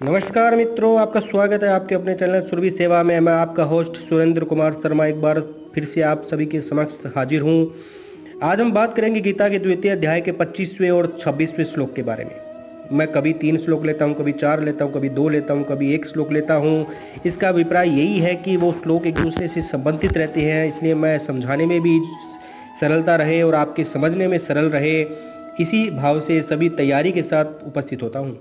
नमस्कार मित्रों, आपका स्वागत है आपके अपने चैनल सुरभि सेवा में। मैं आपका होस्ट सुरेंद्र कुमार शर्मा एक बार फिर से आप सभी के समक्ष हाजिर हूँ। आज हम बात करेंगे गीता के द्वितीय अध्याय के 25वें और 26वें श्लोक के बारे में। मैं कभी 3 श्लोक लेता हूँ, कभी 4 लेता हूँ, कभी 2 लेता हूँ, कभी 1 श्लोक लेता हूँ। इसका अभिप्राय यही है कि वो श्लोक एक दूसरे से संबंधित रहते हैं, इसलिए मैं समझाने में भी सरलता रहे और आपके समझने में सरल रहे, इसी भाव से सभी तैयारी के साथ उपस्थित होता हूँ।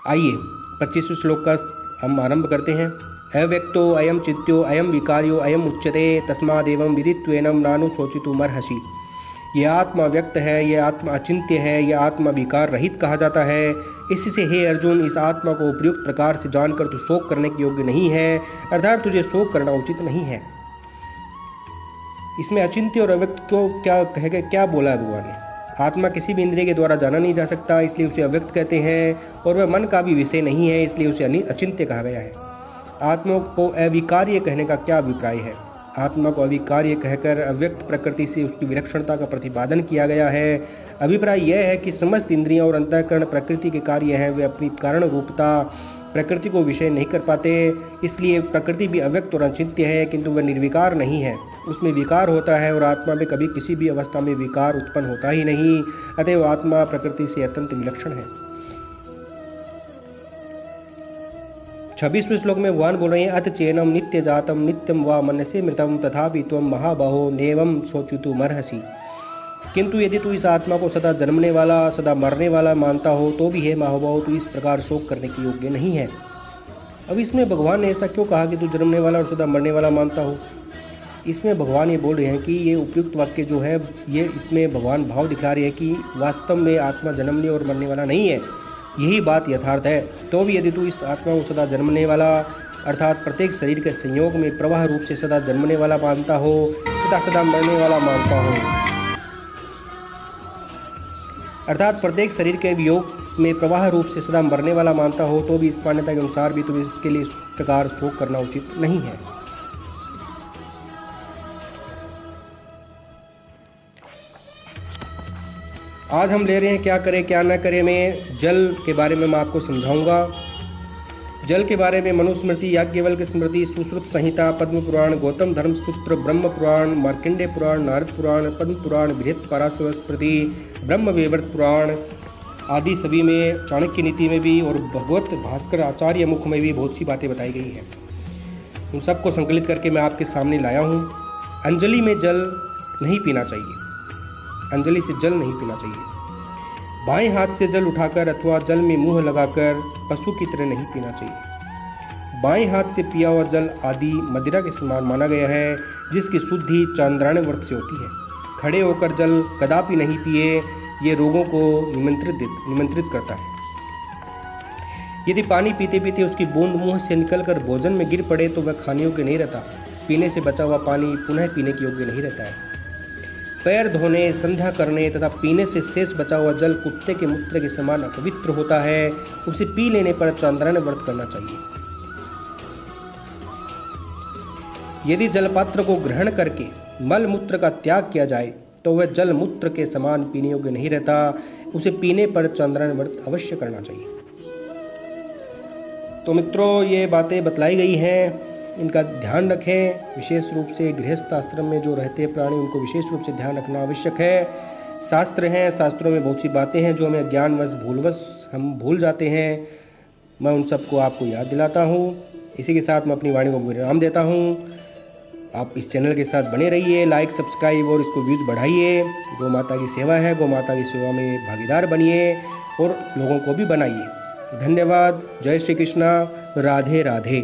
आइए 25वें श्लोक का हम आरंभ करते हैं। अव्यक्तो अयम चित्यो अयम विकार्यो अयम उच्यते तस्मादेवं विदित्वेनं नानु शोचितुमर्हसि। यह आत्मा व्यक्त है, यह आत्मा अचिंत्य है, यह आत्मा विकार रहित कहा जाता है। इससे हे अर्जुन, इस आत्मा को उपयुक्त प्रकार से जानकर तू शोक करने के योग्य नहीं है, अर्थात तुझे शोक करना उचित नहीं है। इसमें अचिंत्य और अव्यक्त को क्या बोला है भगवान ने? आत्मा किसी भी इंद्रिय के द्वारा जाना नहीं जा सकता, इसलिए उसे अव्यक्त कहते हैं, और वह मन का भी विषय नहीं है, इसलिए उसे अचिंत्य कहा गया है। आत्मा को अविकार्य कहने का क्या अभिप्राय है? आत्मा को अविकार्य कहकर अव्यक्त प्रकृति से उसकी विलक्षणता का प्रतिपादन किया गया है। अभिप्राय यह है कि समस्त इंद्रियां और अंतःकरण प्रकृति के कार्य हैं, वे अपनी कारण रूपता प्रकृति को विषय नहीं कर पाते, इसलिए प्रकृति भी अव्यक्त और अचिंत्य है, किंतु वह निर्विकार नहीं है, उसमें विकार होता है, और आत्मा में कभी किसी भी अवस्था में विकार उत्पन्न होता ही नहीं, अतएव आत्मा प्रकृति से अत्यंत विलक्षण है। 26वें श्लोक में भगवान बोल रहे हैं, अथ चेनम नित्य जातम नित्यम वा मनसे मृतम तथापि त्वं महाबाहो नेवं शोचितुमर्हसि। किंतु यदि तू इस आत्मा को सदा जन्मने वाला सदा मरने वाला मानता हो तो भी हे महाबाहो, तू इस प्रकार शोक करने के योग्य नहीं है। अब इसमें भगवान ने ऐसा क्यों कहा कि तू जन्मने वाला और सदा मरने वाला मानता हो? इसमें भगवान ये बोल रहे हैं कि ये उपयुक्त वाक्य जो है, ये इसमें भगवान भाव दिखा रहे हैं कि वास्तव में आत्मा जन्मने और मरने वाला नहीं है, यही बात यथार्थ है। तो भी यदि तू इस आत्मा को सदा जन्मने वाला अर्थात प्रत्येक शरीर के संयोग में प्रवाह रूप से सदा जन्मने वाला मानता हो तथा सदा मरने वाला मानता हो, अर्थात प्रत्येक शरीर के वियोग में प्रवाह रूप से सदा मरने वाला मानता हो, तो भी इस मान्यता के अनुसार भी तुम्हें इसके लिए इस प्रकार शोक करना उचित नहीं है। आज हम ले रहे हैं क्या करें क्या न करें में जल के बारे में मैं आपको समझाऊंगा। जल के बारे में मनुस्मृति, याज्ञवल्क्य स्मृति, सुश्रुत संहिता, पद्म पुराण, गौतम धर्मसूत्र, ब्रह्म पुराण, मार्कंडेय पुराण, नारद पुराण, पद्म पुराण, बृहत पराशर स्मृति, ब्रह्म वैवर्त पुराण आदि सभी में, चाणक्य नीति में भी और भगवत भास्कर आचार्य मुख में भी बहुत सी बातें बताई गई हैं। उन सबको संकलित करके मैं आपके सामने लाया हूँ। अंजलि में जल नहीं पीना चाहिए, अंजलि से जल नहीं पीना चाहिए। बाएं हाथ से जल उठाकर अथवा जल में मुंह लगाकर पशु की तरह नहीं पीना चाहिए। बाएं हाथ से पिया हुआ जल आदि मदिरा के समान माना गया है, जिसकी शुद्धि चांद्रायण व्रत से होती है। खड़े होकर जल कदापि नहीं पिए, ये रोगों को निमंत्रित करता है। यदि पानी पीते पीते उसकी बूंद मुंह से निकलकर भोजन में गिर पड़े तो वह खाने योग्य नहीं रहता। पीने से बचा हुआ पानी पुनः पीने के योग्य नहीं रहता है। पैर धोने, संध्या करने तथा पीने से शेष बचा हुआ जल कुत्ते के मूत्र के समान अपवित्र होता है, उसे पी लेने पर चांद्रायण व्रत करना चाहिए। यदि जलपात्र को ग्रहण करके मल मूत्र का त्याग किया जाए तो वह जल मूत्र के समान पीने योग्य नहीं रहता, उसे पीने पर चांद्रायण व्रत अवश्य करना चाहिए। तो मित्रों, ये बातें बतलाई गई हैं, इनका ध्यान रखें। विशेष रूप से गृहस्थ आश्रम में जो रहते हैं प्राणी, उनको विशेष रूप से ध्यान रखना आवश्यक है। शास्त्र हैं, शास्त्रों में बहुत सी बातें हैं जो हमें ज्ञानवश भूलवश हम भूल जाते हैं। मैं उन सबको आपको याद दिलाता हूँ। इसी के साथ मैं अपनी वाणी को विराम देता हूँ। आप इस चैनल के साथ बने रहिए, लाइक सब्सक्राइब और इसको व्यूज़ बढ़ाइए। गौ माता की सेवा है, गौ माता की सेवा में भागीदार बनिए और लोगों को भी बनाइए। धन्यवाद। जय श्री कृष्णा। राधे राधे।